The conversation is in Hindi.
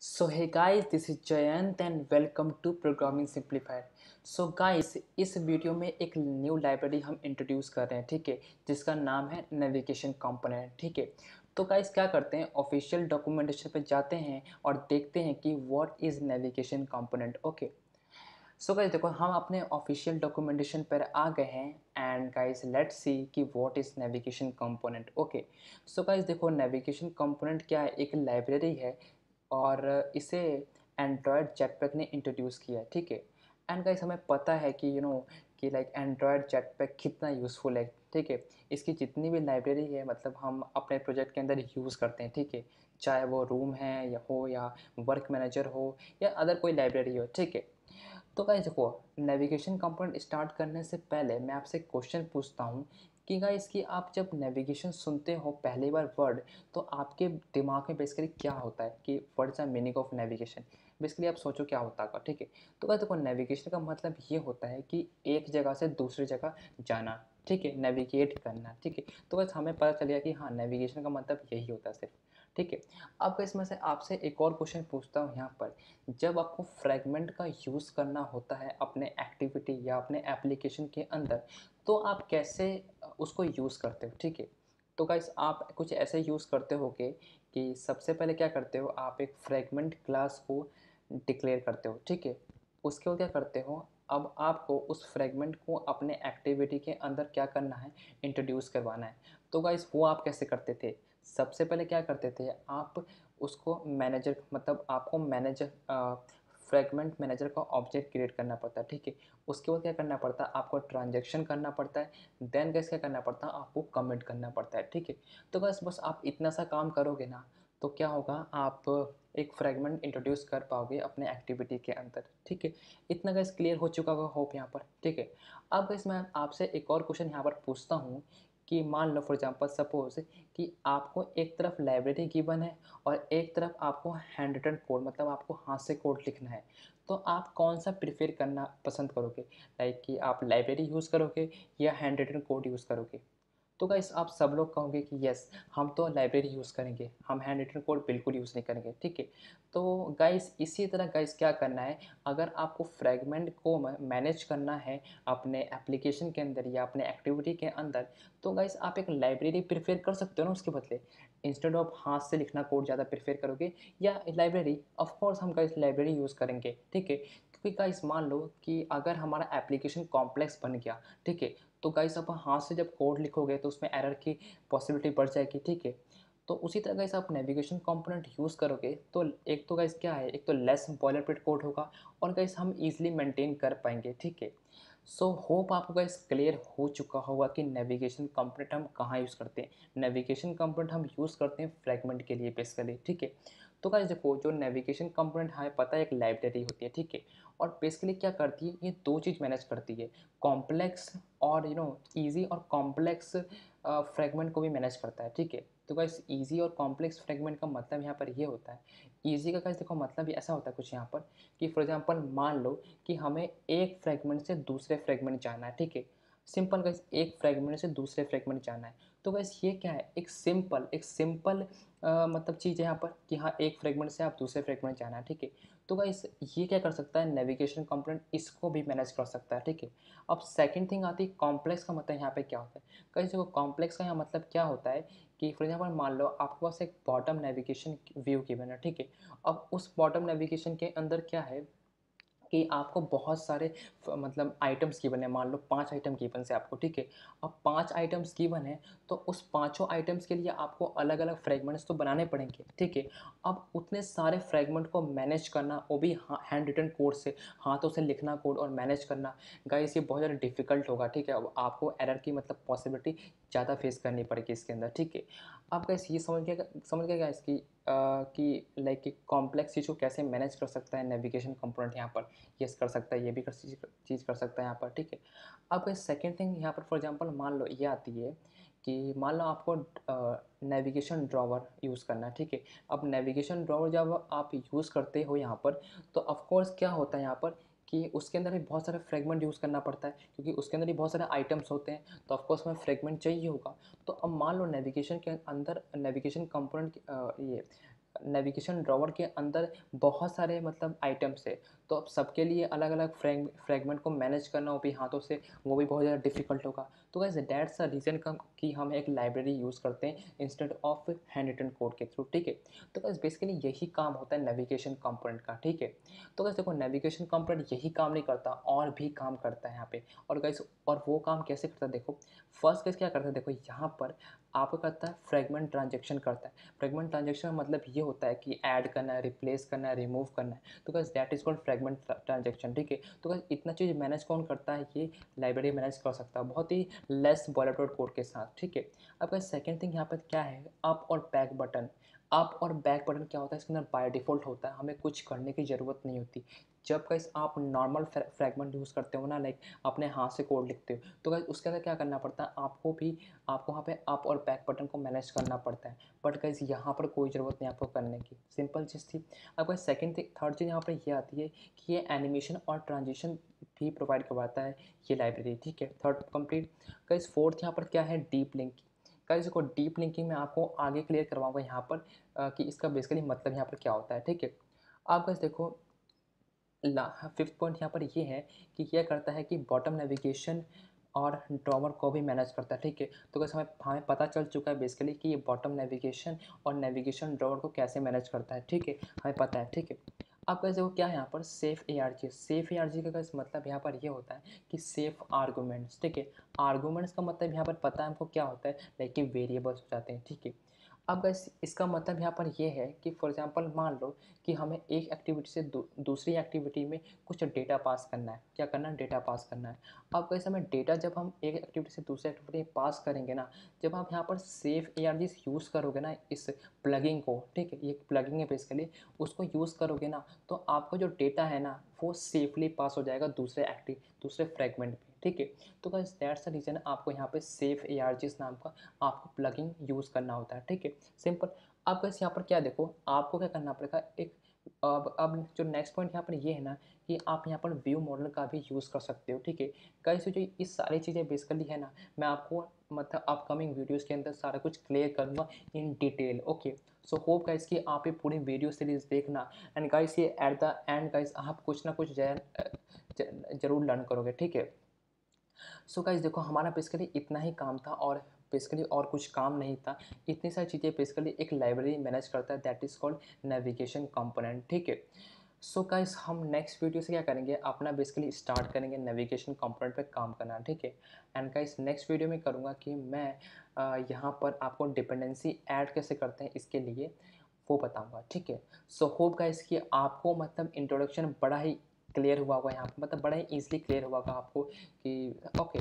So hey guys, this is Jayant and welcome to Programming Simplified. So guys, इस वीडियो में एक न्यू लाइब्रेरी हम इंट्रोड्यूस कर रहे हैं, ठीक है, जिसका नाम है नेविगेशन कंपोनेंट, ठीक है। तो गाइस क्या करते हैं, ऑफिशियल डॉक्यूमेंटेशन पे जाते हैं और देखते हैं कि what is navigation component. Okay, so guys देखो, हम अपने ऑफिशियल डॉक्यूमेंटेशन पर आ गए हैं एंड गाइस लेट्स सी कि what is navigation component. Okay, so guys देखो, नेविगेशन कंपोनेंट क्या है, एक लाइब्रेरी है और इसे एंड्रॉयड जेटपैक ने इंट्रोड्यूस किया है, ठीक है। एंड गाइस हमें पता है कि कि लाइक एंड्रॉयड जेटपैक कितना यूज़फुल है, ठीक है। इसकी जितनी भी लाइब्रेरी है मतलब हम अपने प्रोजेक्ट के अंदर यूज़ करते हैं, ठीक है। चाहे वो रूम है या वर्क मैनेजर हो या अदर कोई लाइब्रेरी हो, ठीक है। तो गाइस देखो, नेविगेशन कंपोनेंट स्टार्ट करने से पहले मैं आपसे क्वेश्चन पूछता हूँ कि गाइस कि आप जब नेविगेशन सुनते हो पहली बार वर्ड, तो आपके दिमाग में बेसिकली क्या होता है कि what is the meaning of navigation. Basically आप सोचो क्या होता होगा, ठीक है। तो गाइस देखो, नेविगेशन का मतलब ये होता है कि एक जगह से दूसरी जगह जाना, ठीक है, नेविगेट करना, ठीक है। तो गाइस हमें पता चल गया कि हाँ, नेविगेशन का मतलब यही होता है सिर्फ, ठीक है। अब इसमें से आपसे एक और क्वेश्चन पूछता हूँ यहाँ पर, जब आपको फ्रैगमेंट का यूज़ करना होता है अपने एक्टिविटी या अपने एप्लीकेशन के अंदर, तो आप कैसे उसको यूज़ करते हो, ठीक है। तो गाइस आप कुछ ऐसे यूज़ करते होगे कि सबसे पहले क्या करते हो, आप एक फ्रैगमेंट क्लास को डिक्लेयर करते हो, ठीक है। उसके बाद क्या करते हो, अब आपको उस फ्रैगमेंट को अपने एक्टिविटी के अंदर क्या करना है, इंट्रोड्यूस करवाना है। तो गाइस वो आप कैसे करते थे, सबसे पहले क्या करते थे आप, उसको मैनेजर मतलब आपको मैनेजर फ्रैगमेंट मैनेजर का ऑब्जेक्ट क्रिएट करना पड़ता है, ठीक है। उसके बाद क्या करना पड़ता है, आपको ट्रांजैक्शन करना पड़ता है, देन गैस क्या करना पड़ता है, आपको कमिट करना पड़ता है, ठीक है। तो बस आप इतना सा काम करोगे ना, तो क्या होगा, आप एक फ्रैगमेंट इंट्रोड्यूस कर पाओगे अपने एक्टिविटी के अंदर, ठीक है। इतना गैस क्लियर हो चुका होगा होप यहाँ पर, ठीक है। अब गैस मैं आपसे एक और क्वेश्चन यहाँ पर पूछता हूँ कि मान लो फॉर एग्जांपल सपोज कि आपको एक तरफ लाइब्रेरी गिवन है और एक तरफ आपको हैंड रिटन कोड मतलब आपको हाथ से कोड लिखना है, तो आप कौन सा प्रेफर करना पसंद करोगे, लाइक कि आप लाइब्रेरी यूज़ करोगे या हैंड रिटन कोड यूज़ करोगे। तो गाइस आप सब लोग कहोगे कि यस, हम तो लाइब्रेरी यूज़ करेंगे, हम हैंड रिटन कोड बिल्कुल यूज़ नहीं करेंगे, ठीक है। तो गाइस इसी तरह गाइस क्या करना है, अगर आपको फ्रैगमेंट को मैनेज करना है अपने एप्लीकेशन के अंदर या अपने एक्टिविटी के अंदर, तो गाइस आप एक लाइब्रेरी प्रेफर कर सकते हो ना उसके बदले। इंस्टेड ऑफ हाथ से लिखना कोड ज़्यादा प्रेफर करोगे या लाइब्रेरी, ऑफ कोर्स हम गाइस लाइब्रेरी यूज़ करेंगे, ठीक है। क्योंकि गाइस मान लो कि अगर हमारा एप्लीकेशन कॉम्प्लेक्स बन गया, ठीक है, तो गाइस आप हाथ से जब कोड लिखोगे तो उसमें एरर की पॉसिबिलिटी बढ़ जाएगी, ठीक है। तो उसी तरह गाइस आप नेविगेशन कंपोनेंट यूज़ करोगे तो एक तो गाइस क्या है, एक तो लेस बॉयलरप्लेट कोड होगा और गाइस हम इजीली मेंटेन कर पाएंगे, ठीक है। सो होप आपको गाइस क्लियर हो चुका होगा कि नेविगेशन कंपोनेंट हम कहाँ यूज़ करते हैं। नेविगेशन कंपोनेंट हम यूज़ करते हैं फ्रैगमेंट के लिए बेसिकली, ठीक है। तो गाइस देखो, जो नेविगेशन कंपोनेंट हमें पता है एक लाइब्रेरी होती है, ठीक है। और बेसिकली क्या करती है, ये दो चीज़ मैनेज करती है, कॉम्प्लेक्स और ईजी और कॉम्प्लेक्स फ्रैगमेंट को भी मैनेज करता है, ठीक है। तो गाइस ईजी और कॉम्प्लेक्स फ्रैगमेंट का मतलब यहाँ पर ये होता है, ईजी का गाइस देखो मतलब भी ऐसा होता है कुछ यहाँ पर कि फॉर एग्जांपल मान लो कि हमें एक फ्रैगमेंट से दूसरे फ्रैगमेंट जाना है, ठीक है। सिंपल गाइस, एक फ्रैगमेंट से दूसरे फ्रैगमेंट जाना है। तो गाइस ये क्या है, एक सिंपल मतलब चीज़ है यहाँ पर कि हाँ, एक फ्रैगमेंट से आप दूसरे फ्रैगमेंट जाना है, ठीक है। तो गाइस ये क्या कर सकता है, नेविगेशन कंपोनेंट इसको भी मैनेज कर सकता है, ठीक है। अब सेकंड थिंग आती है कॉम्प्लेक्स का मतलब यहाँ पे क्या होता है। गाइस देखो, कॉम्प्लेक्स का यहाँ मतलब क्या होता है कि फॉर एग्जाम्पल मान लो आपके पास एक बॉटम नेविगेशन व्यू गिवन है, ठीक है। अब उस बॉटम नेविगेशन के अंदर क्या है कि आपको बहुत सारे मतलब आइटम्स गिवन है, मान लो 5 आइटम गिवन है आपको, ठीक है। अब 5 आइटम्स गिवन है तो उस पाँचों आइटम्स के लिए आपको अलग अलग फ्रेगमेंट्स तो बनाने पड़ेंगे, ठीक है। अब उतने सारे फ्रेगमेंट को मैनेज करना, वो भी हैंड रिटन कोड से, हाथों से लिखना कोड और मैनेज करना, गाइस ये बहुत ज़्यादा डिफिकल्ट होगा, ठीक है। अब आपको एरर की मतलब पॉसिबिलिटी ज़्यादा फेस करनी पड़ेगी इसके अंदर, ठीक है। आप गाइस ये समझ गए गाइस कि लाइक कि कॉम्प्लेक्स चीज़ को कैसे मैनेज कर सकता है नेविगेशन कंपोनेंट यहाँ पर। यस कर सकता है, ये भी चीज़ कर सकता है यहाँ पर, ठीक है। अब सेकेंड थिंग यहाँ पर फॉर एग्जांपल मान लो ये आती है कि मान लो आपको नेविगेशन ड्रॉवर यूज़ करना है, ठीक है। अब नेविगेशन ड्रॉवर जब आप यूज़ करते हो यहाँ पर, तो ऑफ कोर्स क्या होता है यहाँ पर कि उसके अंदर भी बहुत सारे फ्रेगमेंट यूज़ करना पड़ता है, क्योंकि उसके अंदर भी बहुत सारे आइटम्स होते हैं, तो ऑफ कोर्स हमें फ्रेगमेंट चाहिए होगा। तो अब मान लो नेविगेशन के अंदर नेविगेशन कंपोनेंट ये नेविगेशन ड्रॉवर के अंदर बहुत सारे मतलब आइटम्स है, तो अब सबके लिए अलग अलग फ्रेगमेंट को मैनेज करना वो भी हाथों से, वो भी बहुत ज़्यादा डिफिकल्ट होगा। तो guys that's a reason come कि हम एक लाइब्रेरी यूज़ करते हैं instead of hand written code के थ्रू, ठीक है। तो गाइस बेसिकली यही काम होता है नेविगेशन कंपोनेंट का, ठीक है। तो गाइस देखो नेविगेशन कंपोनेंट यही काम नहीं करता, और भी काम करता है यहाँ पे। और गाइस और वो काम कैसे करता है देखो, फर्स्ट गाइस क्या करता है देखो, यहाँ पर आपको करता है फ्रेगमेंट ट्रांजेक्शन करता है। फ्रेगमेंट ट्रांजेक्शन का मतलब ये होता है कि ऐड करना है, रिप्लेस करना है, रिमूव करना है, तो guys that is called fragment transaction, ठीक है। तो गाइस इतना चीज़ मैनेज कौन करता है, ये लाइब्रेरी मैनेज कर सकता है बहुत ही लेस बॉयलरप्लेट कोड के साथ, ठीक है। अब गाइस सेकंड थिंग यहाँ पर क्या है, अप और बैक बटन। अप और बैक बटन क्या होता है, इसके अंदर बाय डिफ़ॉल्ट होता है, हमें कुछ करने की ज़रूरत नहीं होती। जब गाइस आप नॉर्मल फ्रेगमेंट यूज़ करते हो ना, लाइक अपने हाथ से कोड लिखते हो, तो गाइस उसके अंदर क्या करना पड़ता है आपको भी, आपको वहाँ पे अप और बैक बटन को मैनेज करना पड़ता है। बट गाइस यहाँ पर कोई ज़रूरत नहीं आपको करने की, सिंपल चीज़ थी। अब गाइस सेकंड थिंग, थर्ड चीज़ यहाँ पर ये आती है कि ये एनिमेशन और ट्रांजिशन भी प्रोवाइड करवाता है ये लाइब्रेरी, ठीक है। Third complete. गाइस फोर्थ यहाँ पर क्या है, डीप लिंकिंग। गाइस देखो डीप लिंकिंग में आपको आगे क्लियर करवाऊंगा यहाँ पर कि इसका बेसिकली मतलब यहाँ पर क्या होता है, ठीक है। आप गाइस देखो फिफ्थ पॉइंट यहाँ पर ये है कि क्या करता है कि बॉटम नेविगेशन और ड्रॉवर को भी मैनेज करता है, ठीक है। तो कैसे हमें हमें पता चल चुका है बेसिकली कि ये बॉटम नेविगेशन और नेविगेशन ड्रॉवर को कैसे मैनेज करता है, ठीक है, हमें पता है, ठीक है। अब कैसे वो क्या है यहाँ पर सेफ ARG। सेफ ARG का कैसे मतलब यहाँ पर ये होता है कि सेफ आर्गूमेंट्स, ठीक है। आर्गूमेंट्स का मतलब यहाँ पर पता है हमको क्या होता है, लाइक कि वेरिएबल्स हो जाते हैं, ठीक है। अब गाइस इसका मतलब यहाँ पर ये है कि फॉर एग्जांपल मान लो कि हमें एक एक्टिविटी से दूसरी एक्टिविटी में कुछ डेटा पास करना है, क्या करना है, डेटा पास करना है। अब गाइस हमें डेटा जब हम एक एक्टिविटी से दूसरी एक्टिविटी में पास करेंगे ना, जब आप यहाँ पर सेफ ARGs यूज़ करोगे ना इस प्लगिंग को, ठीक है, ये प्लगिंग है बेसिकली, उसको यूज़ करोगे ना, तो आपका जो डेटा है ना वो सेफली पास हो जाएगा दूसरे फ्रेगमेंट पे, ठीक है। तो गाइस दैट्स द रीज़न आपको यहाँ पे सेफ ARGs नाम का आपको प्लगिंग यूज़ करना होता है, ठीक है, सिंपल। अब गाइस यहाँ पर क्या देखो, आपको क्या करना पड़ेगा, एक अब जो नेक्स्ट पॉइंट यहाँ पर ये है ना कि आप यहाँ पर व्यू मॉडल का भी यूज़ कर सकते हो, ठीक है। गाइस जो ये सारी चीज़ें बेसिकली है ना, मैं आपको मतलब अपकमिंग वीडियोज़ के अंदर सारा कुछ क्लियर करूँगा in detail, okay. So hope guys कि आप ये पूरी वीडियो सीरीज़ देखना, एंड गाइस ये एट द एंड गाइस आप कुछ ना कुछ ज़रूर लर्न करोगे, ठीक है। सो गाइस देखो हमारा बेसिकली इतना ही काम था, और बेसिकली और कुछ काम नहीं था। इतनी सारी चीज़ें बेसिकली एक लाइब्रेरी मैनेज करता है, that is called navigation component, ठीक है। सो गाइस हम नेक्स्ट वीडियो से क्या करेंगे, अपना बेसिकली स्टार्ट करेंगे नेविगेशन कंपोनेंट पे काम करना, ठीक है। एंड गाइस नेक्स्ट वीडियो में करूँगा कि मैं यहाँ पर आपको डिपेंडेंसी ऐड कैसे करते हैं इसके लिए वो बताऊँगा, ठीक है। सो होप गाइस कि आपको मतलब इंट्रोडक्शन बड़ा ही क्लियर हुआ होगा यहाँ पर, मतलब बड़ा ही ईजिली क्लियर हुआ होगा आपको कि ओके।